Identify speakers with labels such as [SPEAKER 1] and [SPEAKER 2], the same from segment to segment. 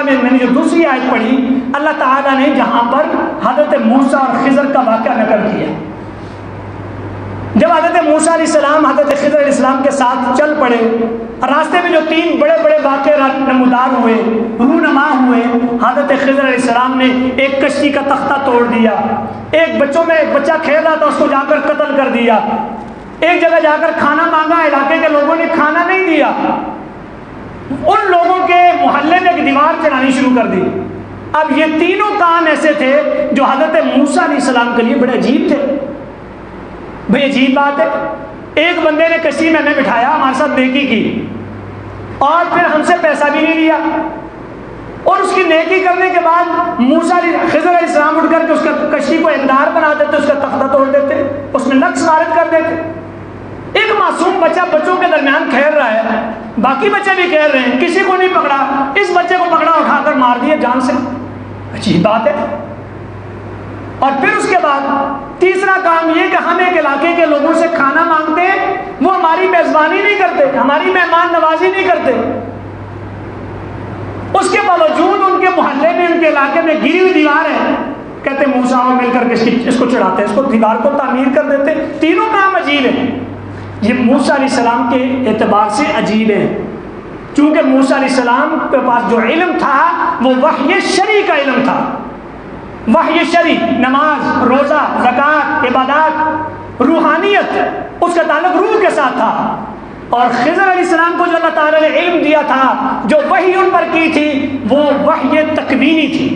[SPEAKER 1] بقرہ میں نے جو دوسری آیت پڑھی، اللہ تعالیٰ نے جہاں پر حضرت موسیٰ اور خضر کا واقعہ نقل کیا۔ جب حضرت موسیٰ علیہ السلام حضرت خضر علیہ السلام کے ساتھ چل پڑے، راستے میں جو 3 بڑے بڑے واقعے نمودار ہوئے، رونما ہوئے، حضرت خضر علیہ السلام نے ایک کشتی کا تختہ توڑ دیا، ایک بچوں میں ایک بچہ کھیل رہا تھا اس کو جا کر قتل کر دیا، ایک جگہ جا کر کھانا مانگا، علاقے کے لوگوں نے کھانا نہیں دیا، ان لوگوں کے محلے میں ایک دیوار چڑھانی شروع کر دی۔ اب یہ تینوں کام ایسے تھے جو حضرت موسیٰ علیہ السلام کے لیے بڑے عجیب تھے۔ بھئی عجیب بات ہے، ایک بندے نے کشتی میں ہمیں بٹھایا، ہمارے ساتھ نیکی کی اور پھر ہم سے پیسہ بھی نہیں لیا، اور اس کی نیکی کرنے کے بعد موسیٰ خضر علیہ السلام اٹھ کر کے اس کا کشتی کو اندار بنا دیتے، اس کا تختہ توڑ دیتے، اس میں نقص وارد کر دیتے۔ ایک معصوم بچہ بچوں کے درمیان کھیل رہا ہے، باقی بچے بھی کھیل رہے ہیں، کسی کو نہیں پکڑا، اس بچے کو پکڑا، اٹھا کر مار دیا جان سے۔ عجیب بات ہے۔ اور پھر اس کے بعد تیسرا کام یہ کہ ہم ایک علاقے کے لوگوں سے کھانا مانگتے ہیں، وہ ہماری میزبانی نہیں کرتے، ہماری مہمان نوازی نہیں کرتے، اس کے باوجود ان کے محلے میں، ان کے علاقے میں گری ہوئی دیوار ہے، کہتے موسیٰ اور مل کر کے اس کو چڑھاتے ہیں، اس کو دیوار کو تعمیر کر دیتے۔ تینوں کام عجیب ہیں۔ یہ موسیٰ علیہ السلام کے اعتبار سے عجیب ہے، چونکہ موسیٰ علیہ السلام کے پاس جو علم تھا وہ وحی شرعی کا علم تھا۔ وحی شرعی، نماز، روزہ، زکوٰۃ، عبادات، روحانیت، اس کا تعلق روح کے ساتھ تھا۔ اور خضر علیہ السلام کو جو اللہ تعالیٰ نے علم دیا تھا، جو وحی ان پر کی تھی، وہ وحی تکوینی تھی،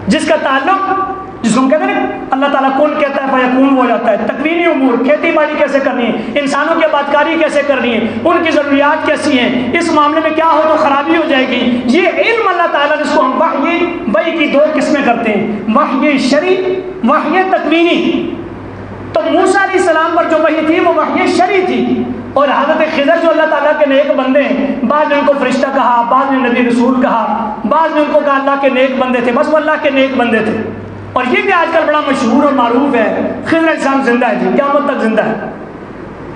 [SPEAKER 1] جس کا تعلق، جس کو ہم کہتے ہیں اللہ تعالیٰ کون کہتا ہے فیکون ہو جاتا ہے، تکوینی امور، کھیتی باڑی کیسے کرنی ہے، انسانوں کی آبادکاری کیسے کرنی ہے، ان کی ضروریات کیسی ہیں، اس معاملے میں کیا ہو تو خرابی ہو جائے گی، یہ علم اللہ تعالیٰ جس کو ہم وحی کی 2 قسمیں کرتے ہیں، وحی شرعی، وحی تکوینی۔ تو موسیٰ علیہ السلام پر جو وحی تھی وہ وحی شرعی تھی، اور حضرت خضر جو اللہ تعالیٰ کے نیک بندے ہیں، بعض نے ان کو فرشتہ کہا، بعض نے نبی رسول کہا، بعض نے ان کو کہا اللہ کے نیک بندے تھے، بس وہ اللہ کے نیک بندے تھے۔ اور یہ بھی آج کل بڑا مشہور اور معروف ہے، خضر علیہ السلام زندہ ہے جی، قیامت تک زندہ ہے،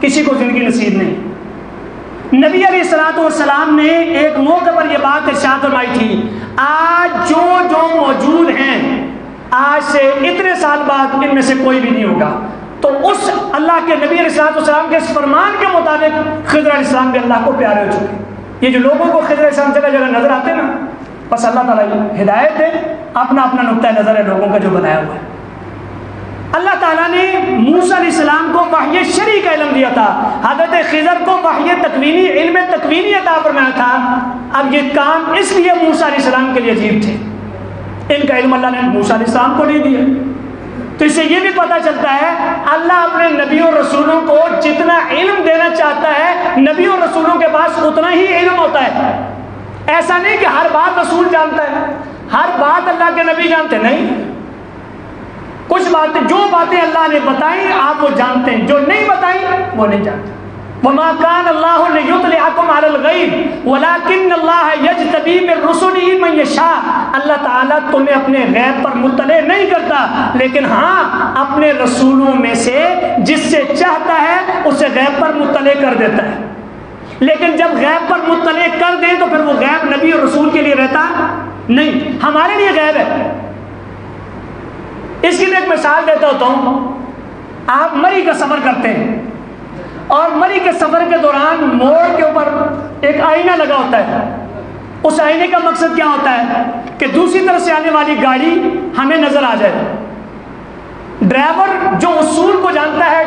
[SPEAKER 1] کسی کو زندگی نصیب نہیں۔ نبی علیہ السلام نے ایک موقع پر یہ بات ارشاد فرمائی تھی، آج جو موجود ہیں، آج سے اتنے سال بعد ان میں سے کوئی بھی نہیں ہوگا۔ تو اس اللہ کے نبی علیہ السلام کے اس فرمان کے مطابق خضر علیہ السلام بھی اللہ کو پیارے ہو چکے۔ یہ جو لوگوں کو خضر علیہ السلام جگہ جگہ نظر آتے ہیں نا، بس اللہ تعالیٰ ہدایت ہے، اپنا اپنا نقطہ نظر ہے لوگوں کا جو بنایا ہوا ہے۔ اللہ تعالیٰ نے موسیٰ علیہ السلام کو وحی شرعی کا علم دیا تھا، حضرت خضر کو وحی تکوینی، علم تکوینی عطا فرمایا تھا۔ اب یہ کام اس لیے موسیٰ علیہ السلام کے لیے عجیب تھے، ان کا علم اللہ نے موسیٰ علیہ السلام کو نہیں دیا۔ تو اس سے یہ بھی پتہ چلتا ہے اللہ اپنے نبیوں اور رسولوں کو جتنا علم دینا چاہتا ہے، نبیوں اور رسولوں کے پاس اتنا ہی علم ہوتا ہے۔ ایسا نہیں کہ ہر بات رسول جانتا ہے، ہر بات اللہ کے نبی جانتے، نہیں، کچھ باتیں، جو باتیں اللہ نے بتائیں آپ وہ جانتے ہیں، جو نہیں بتائیں وہ نہیں جانتے۔ وَمَا كَانَ اللَّهُ لِيُطْلِعَكُمْ عَلَى الْغَيْبِ وَلَكِنَّ اللَّهَ يَجْتَبِي مِن رُّسُلِهِ مَن يَشَاءُ۔ اللہ تعالیٰ تمہیں اپنے غیب پر مطلع نہیں کرتا، لیکن ہاں اپنے رسولوں میں سے جس سے چاہتا ہے اسے غیب پر مطلع کر دیتا ہے۔ لیکن جب غیب پر مطلع کر دیں تو پھر وہ غیب نبی اور رسول کے لیے رہتا نہیں، ہمارے لیے غیب ہے۔ اس کی میں ایک مثال دیتا ہوتا ہوں۔ آپ مری کا سفر کرتے ہیں اور مری کے سفر کے دوران موڑ کے اوپر ایک آئینہ لگا ہوتا ہے۔ اس آئینے کا مقصد کیا ہوتا ہے کہ دوسری طرف سے آنے والی گاڑی ہمیں نظر آ جائے۔ ڈرائیور جو اصول کو جانتا ہے،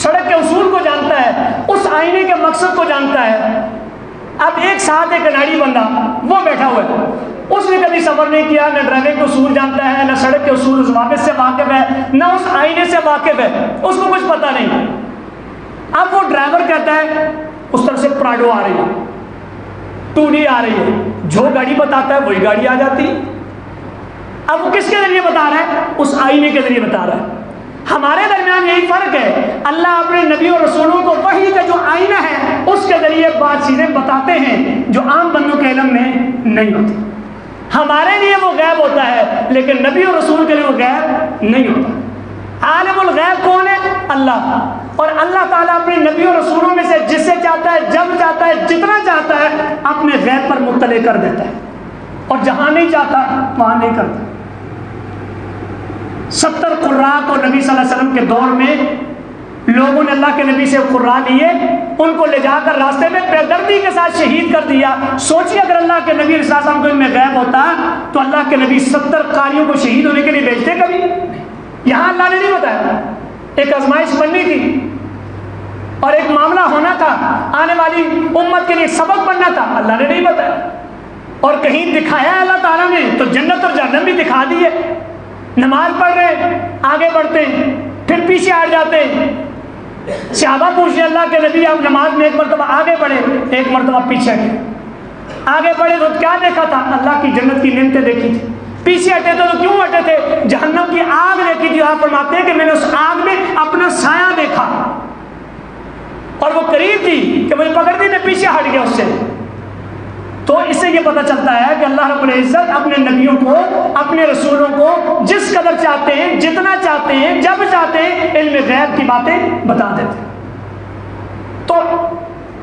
[SPEAKER 1] سڑک کے اصول کو جانتا ہے، اس آئینے کے مقصد کو جانتا ہے۔ اب ایک ساتھ ایک اناڑی بندہ وہ بیٹھا ہوا ہے، اس نے کبھی سفر نہیں کیا، نہ ڈرائیونگ کے اصول جانتا ہے، نہ سڑک کے اصول ضوابط سے واقف ہے، نہ اس آئینے سے واقف ہے، اس کو کچھ پتہ نہیں۔ اب وہ ڈرائیور کہتا ہے اس طرف سے پراڈو آ رہی ہے، ٹوڈی آ رہی ہے، جو گاڑی بتاتا ہے وہی گاڑی آ جاتی ہے۔ اب وہ کس کے ذریعے بتا رہا ہے؟ اس آئینے کے ذریعے بتا رہا ہے۔ ہمارے درمیان یہی فرق ہے، اللہ اپنے نبی اور رسولوں کو وحی کا جو آئینہ ہے اس کے ذریعے بات چیزیں بتاتے ہیں جو عام بندوں کے علم میں نہیں ہوتی۔ ہمارے لیے وہ غیب ہوتا ہے لیکن نبی اور رسول کے لیے وہ غیب نہیں ہوتا۔ عالم الغیب کون ہے؟ اللہ۔ اور اللہ تعالیٰ اپنے نبی اور رسولوں میں سے جس سے چاہتا ہے، جب چاہتا ہے، جتنا چاہتا ہے، اپنے غیب پر مطلع کر دیتا ہے۔ اور جہاں نہیں جاتا وہاں نہیں کرتا۔ 70 قراء کو نبی صلی اللہ علیہ وسلم کے دور میں لوگوں نے اللہ کے نبی سے قراء لیے، ان کو لے جا کر راستے میں بے دردی کے ساتھ شہید کر دیا۔ سوچیے اگر اللہ کے نبی صلی اللہ علیہ وسلم کو ان میں غیب ہوتا تو اللہ کے نبی 70 قاریوں کو شہید ہونے کے لیے بھیجتے کبھی؟ یہاں اللہ نے نہیں بتایا، ایک آزمائش بننی تھی اور ایک معاملہ ہونا تھا، آنے والی امت کے لیے سبق بننا تھا، اللہ نے نہیں بتایا۔ اور کہیں دکھایا اللہ تعالیٰ نے تو جنت اور جہنم بھی دکھا دی ہے۔ نماز پڑھ رہے آگے بڑھتے ہیں، پھر پیچھے ہٹ جاتے ہیں۔ صحابہ پوچھتے اللہ کے نبی آپ نماز میں ایک مرتبہ آگے بڑھے، ایک مرتبہ پیچھے ہٹے، آگے بڑھے تو کیا دیکھا تھا؟ اللہ کی جنت کی نعمتیں دیکھی تھی۔ پیچھے ہٹے تو کیوں ہٹے تھے؟ جہنم کی آگ دیکھی تھی۔ آپ فرماتے ہیں کہ میں نے اس آگ میں اپنا سایہ دیکھا اور وہ قریب تھی کہ مجھے پکڑ دی، میں پیچھے ہٹ گیا اس سے۔ تو اس سے یہ پتہ چلتا ہے کہ اللہ رب العزت اپنے نبیوں کو، اپنے رسولوں کو جس قدر چاہتے ہیں، جتنا چاہتے ہیں، جب چاہتے ہیں، علم غیب کی باتیں بتا دیتے ہیں۔ تو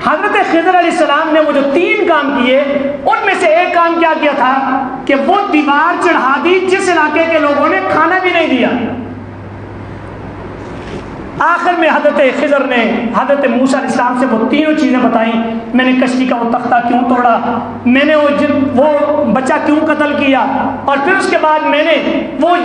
[SPEAKER 1] حضرت خضر علیہ السلام نے وہ جو 3 کام کیے، ان میں سے ایک کام کیا تھا کہ وہ دیوار چڑھا دی جس علاقے کے لوگوں نے کھانا بھی نہیں دیا۔ آخر میں حضرت خضر نے حضرت موسیٰ علیہ السلام سے وہ 3 چیزیں بتائیں، میں نے کشتی کا وہ تختہ کیوں توڑا، میں نے وہ بچہ کیوں قتل کیا، اور پھر اس کے بعد میں نے وہ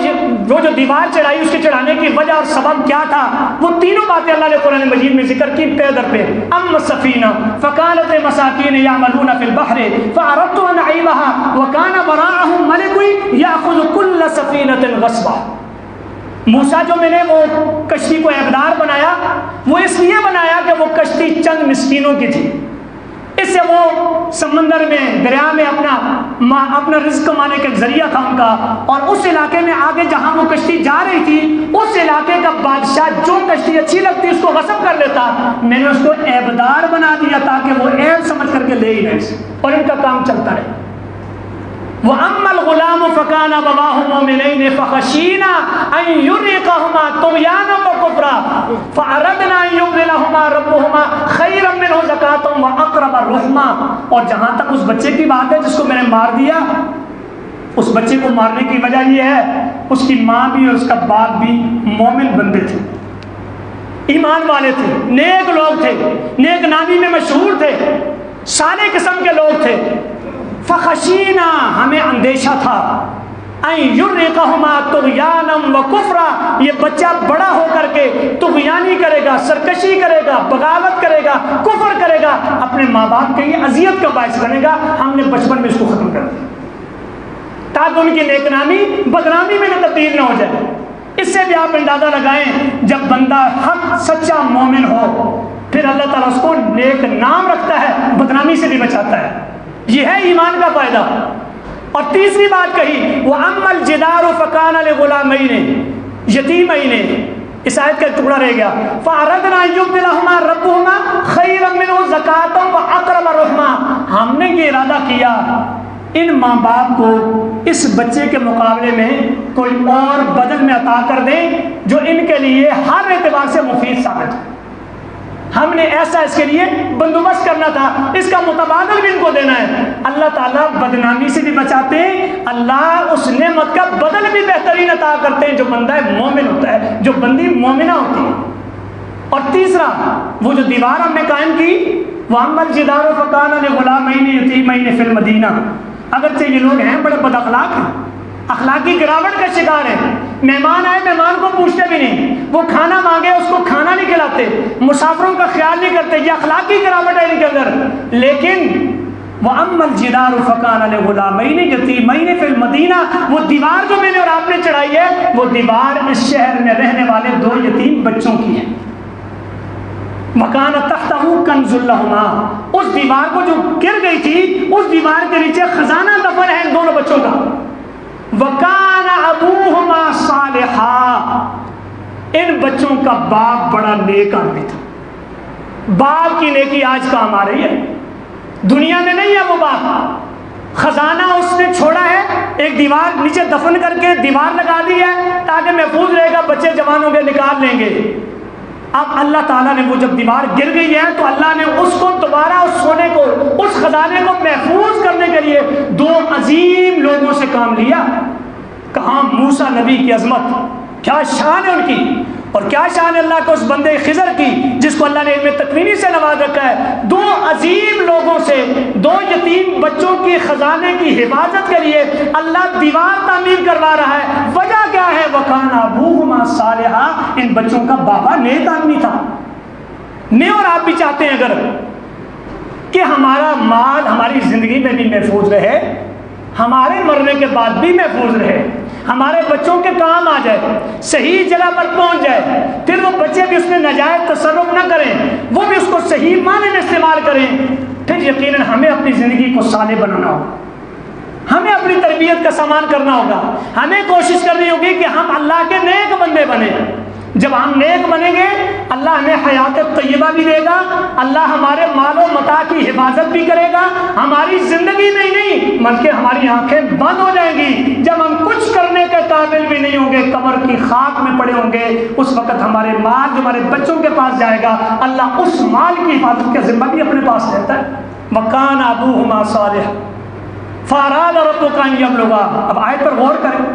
[SPEAKER 1] جو دیوار چڑھائی اس کے چڑھانے کی وجہ اور سبب کیا تھا۔ وہ تینوں باتیں اللہ نے قرآن مجید میں ذکر کی پے در پہ۔ اما السفینہ فکانت مساکین یعملون فی البحر فاردت ان اعیبها وکان وراءهم ملک یاخذ کل سفینۃ غصبا۔ موسیٰ جو میں نے وہ کشتی کو عیبدار بنایا، وہ اس لیے بنایا کہ وہ کشتی چند مسکینوں کی تھی، اس سے وہ سمندر میں، دریا میں اپنا رزق کمانے کا ذریعہ تھا ان کا، اور اس علاقے میں آگے جہاں وہ کشتی جا رہی تھی اس علاقے کا بادشاہ جو کشتی اچھی لگتی اس کو غصب کر لیتا، میں نے اس کو عیبدار بنا دیا تاکہ وہ عیب سمجھ کر کے لے ہی نہیں، اور ان کا کام چلتا رہے۔ وَأَمَّا الْغُلَامُ فَكَانَ أَبَوَاهُ مُؤْمِنَيْنِ فَخَشِينَا أَن يُرْهِقَهُمَا طُغْيَانًا وَكُفْرًا فَأَرَدْنَا أَن يُبْدِلَهُمَا رَبُّهُمَا خَيْرًا مِنْهُ زَكَاةً وَأَقْرَبَ رُحْمًا۔ اور جہاں تک اس بچے کی بات ہے جس کو میں نے مار دیا، اس بچے کو مارنے کی وجہ یہ ہے اس کی ماں بھی اور اس کا باپ بھی مومن بندے تھے، ایمان والے تھے، نیک لوگ تھے، نیک نامی میں مشہور تھے، صالح قسم کے لوگ تھے۔ فخشینا، ہمیں اندیشہ تھا، ان یرقہما طغیانا وکفرا، یہ بچہ بڑا ہو کر کے طغیانی کرے گا، سرکشی کرے گا، بغاوت کرے گا، کفر کرے گا، اپنے ماں باپ کے لیے اذیت کا باعث بنے گا۔ ہم نے بچپن میں اس کو ختم کر دیا تاکہ ان کی نیک نامی بدنامی میں نہ تبدیل نہ ہو جائے۔ اس سے بھی آپ اندازہ لگائیں، جب بندہ حق سچا مومن ہو پھر اللہ تعالیٰ اس کو نیک نام رکھتا ہے، بدنامی سے بھی بچاتا ہے۔ یہ ہے ایمان کا فائدہ۔ اور تیسری بات کہی، وَأَمَّا الْجِدَارُ فَكَانَ لِغُلَامَيْنِ یتیمَيْنِ، اس آیت کا ٹکڑا رہ گیا، فَأَرَدْنَا أَن يُبْدِلَهُمَا رَبُّهُمَا خَيْرًا مِنْهُ زَكَاةً وَأَقْرَبَ رُحْمًا، ہم نے یہ ارادہ کیا ان ماں باپ کو اس بچے کے مقابلے میں کوئی اور بدل میں عطا کر دیں جو ان کے لیے ہر اعتبار سے مفید ثابت ہو۔ ہم نے ایسا اس کے لیے بندوبست کرنا تھا، اس کا متبادل بھی ان کو دینا ہے۔ اللہ تعالیٰ بدنامی سے بھی بچاتے ہیں، اللہ اس نعمت کا بدل بھی بہترین عطا کرتے ہیں جو بندہ مومن ہوتا ہے، جو بندی مومنہ ہوتی ہے۔ اور تیسرا، وہ جو دیوار ہم نے قائم کی، وَأَمَّا الْجِدَارُ فَكَانَ لِغُلَامَيْنِ يَتِيمَيْنِ فِي الْمَدِينَةِ، اگرچہ یہ لوگ ہیں بڑے بد اخلاق ہیں، اخلاقی گراوٹ کا شکار ہیں، مہمان آئے مہمان کو پوچھتے بھی نہیں، وہ کھانا مانگے اس کو کھانا نہیں کھلاتے، مسافروں کا خیال نہیں کرتے، یہ اخلاقی گراوٹ ہے ان کے اندر۔ لیکن وَأَمَّا الْجِدَارُ فَكَانَ لِغُلَامَيْنِ يَتِيمَيْنِ فِي الْمَدِينَةِ، وہ دیوار جو میں نے اور آپ نے چڑھائی ہے وہ دیوار اس شہر میں رہنے والے 2 یتیم بچوں کی ہے۔ وَكَانَ تَحْتَهُ كَنْزٌ لَهُمَا، اس دیوار کو جو گر گئی تھی اس دیوار کے نیچے خزانہ دفن ہے ان دونوں بچوں کا۔ وَكَانَ أَبُوهُمَا صَالِحًا، ان بچوں کا باپ بڑا نیک آدمی تھا۔ باپ کی نیکی آج کام آ رہی ہے، دنیا میں نہیں ہے وہ باپ۔ خزانہ اس نے چھوڑا ہے، ایک دیوار نیچے دفن کر کے دیوار لگا دی ہے تاکہ محفوظ رہے گا، بچے جوان ہوں گے نکال لیں گے۔ اب اللہ تعالیٰ نے وہ جب دیوار گر گئی ہے تو اللہ نے اس کو دوبارہ اس سونے کو، اس خزانے کو محفوظ کرنے کے لیے 2 عظیم سے کام لیا؟ کہاں موسیٰ نبی کی عظمت، کیا شان ہے ان کی، اور کیا شان ہے اللہ کو اس بندے خضر کی جس کو اللہ نے علم تکوینی سے نواز رکھا ہے، دو عظیم لوگوں سے، دو یتیم بچوں کی خزانے کی حفاظت کے لیے اللہ دیوار تعمیر کروا رہا ہے۔ وجہ کیا ہے؟ وَكَانَ أَبُوهُمَا صَالِحًا، ان بچوں کا بابا نیک آدمی تھا۔ میں اور آپ بھی چاہتے ہیں اگر کہ ہمارا مال ہماری زندگی میں بھی محفوظ رہے، ہمارے مرنے کے بعد بھی محفوظ رہے، ہمارے بچوں کے کام آ جائے، صحیح جگہ پر پہنچ جائے، پھر وہ بچے بھی اس میں ناجائز تصرف نہ کریں، وہ بھی اس کو صحیح معنی میں استعمال کریں، پھر یقیناً ہمیں اپنی زندگی کو صالح بنانا ہوگا، ہمیں اپنی تربیت کا سامان کرنا ہوگا، ہمیں کوشش کرنی ہوگی کہ ہم اللہ کے نیک بندے بنیں۔ جب ہم نیک بنیں گے اللہ ہمیں حیات طیبہ بھی دے گا، اللہ ہمارے مال و متاع کی حفاظت بھی کرے گا، ہماری زندگی میں ہی نہیں بلکہ ہماری آنکھیں بند ہو جائیں گی، جب ہم کچھ کرنے کے قابل بھی نہیں ہوں گے، قبر کی خاک میں پڑے ہوں گے، اس وقت ہمارے مال جو ہمارے بچوں کے پاس جائے گا اللہ اس مال کی حفاظت کا ذمہ بھی اپنے پاس لیتا ہے۔ مکان ابوہما صالح فاراد ربک ان یبلغا، اب آیت پر غور کریں،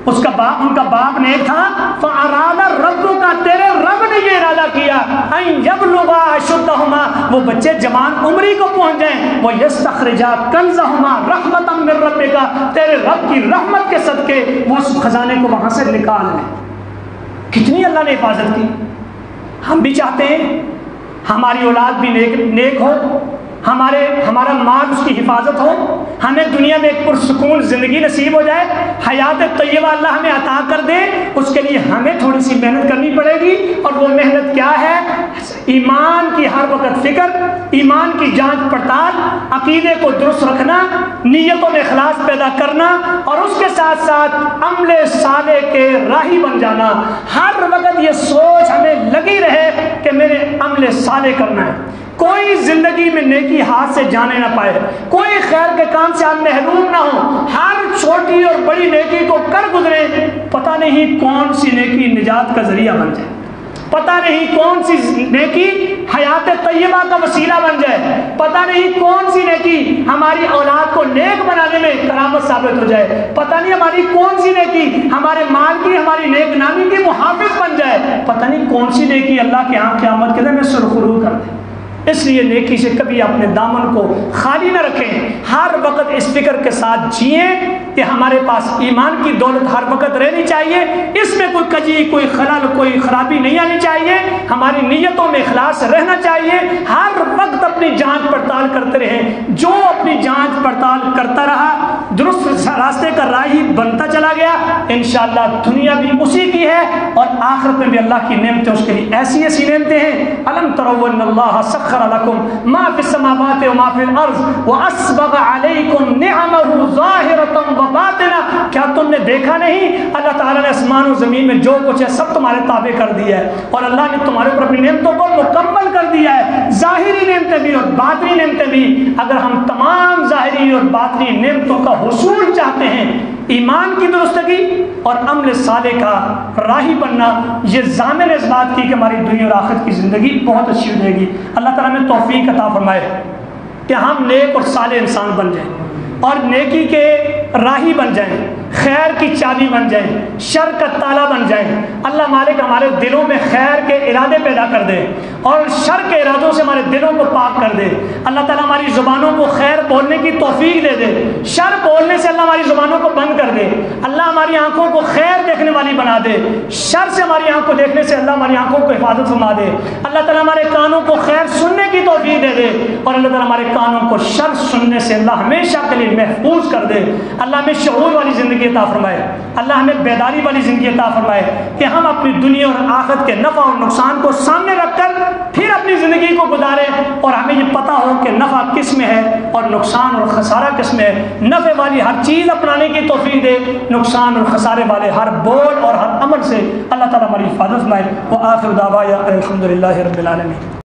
[SPEAKER 1] اس کا باپ، ان کا باپ نیک تھا، فاراد ربک، تیرے رب نے یہ ارادہ کیا، ان یبلغا اشدہما، وہ بچے جوان عمری کو پہنچ جائیں، وہ یستخرجا کنزہما رحمتا من ربک، تیرے رب کی رحمت کے صدقے وہ اس خزانے کو وہاں سے نکال لیں۔ کتنی اللہ نے حفاظت کی۔ ہم بھی چاہتے ہیں ہماری اولاد بھی نیک ہو، ہمارا مال اس کی حفاظت ہو، ہمیں دنیا میں ایک پرسکون زندگی نصیب ہو جائے، حیات طیبہ اللہ ہمیں عطا کر دے، اس کے لیے ہمیں تھوڑی سی محنت کرنی پڑے گی، اور وہ محنت کیا ہے؟ ایمان کی ہر وقت فکر، ایمان کی جانچ پڑتال، عقیدے کو درست رکھنا، نیتوں میں اخلاص پیدا کرنا، اور اس کے ساتھ ساتھ عمل صالح کے راہی بن جانا۔ ہر وقت یہ سوچ ہمیں لگی رہے کہ میرے عمل صالح کرنا ہے، کوئی زندگی میں نیکی ہاتھ سے جانے نہ پائے، کوئی خیر کے کام سے آپ محروم نہ ہو، ہر چھوٹی اور بڑی نیکی کو کر گزرے، پتہ نہیں کون سی نیکی نجات کا ذریعہ بن جائے، پتہ نہیں کون سی نیکی حیات طیبہ کا وسیلہ بن جائے، پتہ نہیں کون سی نیکی ہماری اولاد کو نیک بنانے میں کرامت ثابت ہو جائے، پتہ نہیں ہماری کون سی نیکی ہمارے مال کی، ہماری نیک نامی کی محافظ بن جائے، پتہ نہیں کون سی نیکی اللہ کے ہاں قیامت کے دن میں سرخرو کر دے۔ اس لیے نیکی سے کبھی اپنے دامن کو خالی نہ رکھیں، ہر وقت اس فکر کے ساتھ جئیں کہ ہمارے پاس ایمان کی دولت ہر وقت رہنی چاہیے، اس میں کوئی کجی، کوئی خلل، کوئی خرابی نہیں آنی چاہیے، ہماری نیتوں میں اخلاص رہنا چاہیے، ہر وقت اپنی جانچ پڑتال کرتے رہیں، جو اپنی جانچ پڑتال کرتا رہا درست راستے کا راہی بنتا چلا گیا، انشاءاللہ دنیا بھی اسی کی ہے اور آخرت میں بھی اللہ کی نعمتیں اس کے لیے ایسی ایسی نعمتیں ہیں۔ الم تروا ان اللہ سخر لکم ما فی السماوات و ما فی الارض واسبغ علیکم نعمہ ظاہرۃ وباطنہ، کیا تم نے دیکھا نہیں اللہ تعالیٰ نے آسمان و زمین میں جو کچھ ہے سب تمہارے تابع کر دیا ہے، اور اللہ نے تمہارے اوپر اپنی نعمتوں کو مکمل کر دیا ہے، ظاہری نعمتیں بھی اور باطنی نعمتیں بھی۔ اگر ہم تمام ظاہری اور باطنی نعمتوں کا حصول چاہتے ہیں، ایمان کی درستگی اور عمل صالح کا راہی بننا، یہ ضامن اس بات کی کہ ہماری دنیا اور آخرت کی زندگی بہت اچھی ہو جائے گی۔ اللہ تعالیٰ میں توفیق عطا فرمائے کہ ہم نیک اور صالح انسان بن جائیں اور نیکی کے راہی بن جائیں، خیر کی چابی بن جائیں، شر کا تالا بن جائیں۔ اللہ مالک ہمارے دلوں میں خیر کے ارادے پیدا کر دے اور شر کے ارادوں سے ہمارے دلوں کو پاک کر دے۔ اللہ تعالیٰ ہماری زبانوں کو خیر بولنے کی توفیق دے دے، شر بولنے سے اللہ ہماری زبانوں کو بند کر دے۔ اللہ ہماری آنکھوں کو خیر دیکھنے والی بنا دے، شر سے ہماری آنکھ کو دیکھنے سے اللہ ہماری آنکھوں کو حفاظت فرما دے۔ اللہ تعالیٰ ہمارے کانوں کو خیر سننے کی توفیق دے دے اور اللہ تعالیٰ ہمارے کانوں کو شر سننے سے اللہ ہمیشہ کے لیے محفوظ کر دے۔ اللہ ہمیں شعور والی زندگی عطا فرمائے، اللہ ہمیں بیداری والی زندگی عطا فرمائے کہ ہم اپنی دنیا اور آخرت کے نفع اور نقصان کو سامنے رکھ کر پھر اپنی زندگی کو گزاریں، اور ہمیں یہ پتہ ہو کہ نفع کس میں ہے اور نقصان اور خسارہ کس میں ہے۔ نفع والی ہر چیز اپنانے کی توفیق دے، نقصان اور خسارے والے ہر بول اور ہر عمل سے اللہ تعالیٰ ہماری حفاظت فرمائے۔ وآخر دعوانا الحمد للہ رب العالمین۔